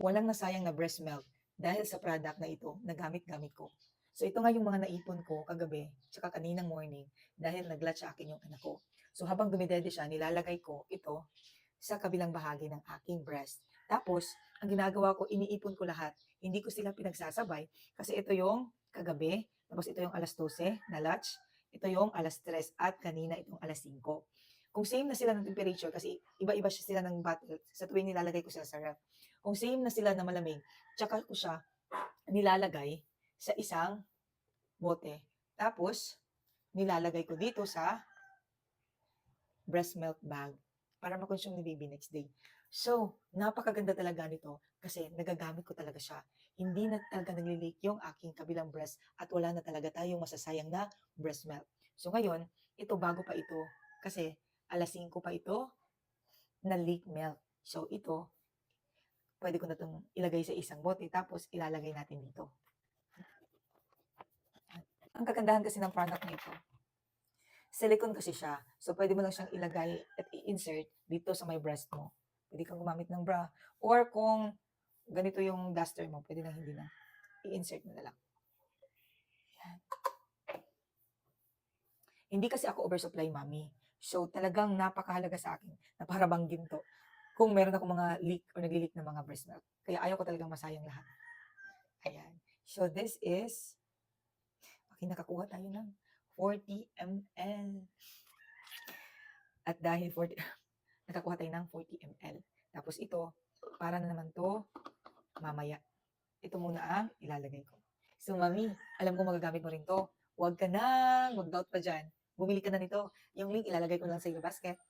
walang nasayang na breast milk dahil sa product na ito na gamit-gamit ko. So ito nga yung mga naipon ko kagabi, tsaka kaninang morning dahil nag-latch sa akin yung anak ko. So habang dumidede siya, nilalagay ko ito sa kabilang bahagi ng aking breast. Tapos, ang ginagawa ko, iniipon ko lahat. Hindi ko sila pinagsasabay kasi ito yung kagabi, tapos ito yung alas 12 na latch, ito yung alas 3 at kanina itong alas 5. Kung same na sila ng temperature, kasi iba-iba siya sila ng bottle sa tuwing nilalagay ko sila sa ref. Kung same na sila na malamig, tsaka ko siya nilalagay sa isang bote. Tapos, nilalagay ko dito sa breast milk bag para ma-consume ni baby next day. So, napakaganda talaga nito kasi nagagamit ko talaga siya. Hindi na talaga nagli-leak yung aking kabilang breast at wala na talaga tayong masasayang na breast milk. So ngayon, ito bago pa ito kasi alas 5 pa ito na leak milk. So ito, pwede ko na itong ilagay sa isang bote tapos ilalagay natin dito. Ang kagandahan kasi ng product na ito, silicone kasi siya. So, pwede mo lang siyang ilagay at i-insert dito sa may breast mo. Pwede kang gumamit ng bra. Or kung ganito yung duster mo, pwede na hindi na. I-insert mo na lang. Yan. Hindi kasi ako oversupply, mami. So, talagang napakahalaga sa akin na para bang ginto kung meron ako mga leak or nagli-leak ng mga breast milk. Kaya ayaw ko talagang masayang lahat. Ayan. So, this is, okay, nakakuha tayo ng 40 ml. At dahil 40, nakakuha tayo ng 40 ml. Tapos ito, para na naman to mamaya. Ito muna ang ilalagay ko. So, mami, alam ko magagamit mo rin to. Huwag ka na, mag-doubt pa dyan. Bumili ka na nito. Yung link, ilalagay ko lang sa iyo basket.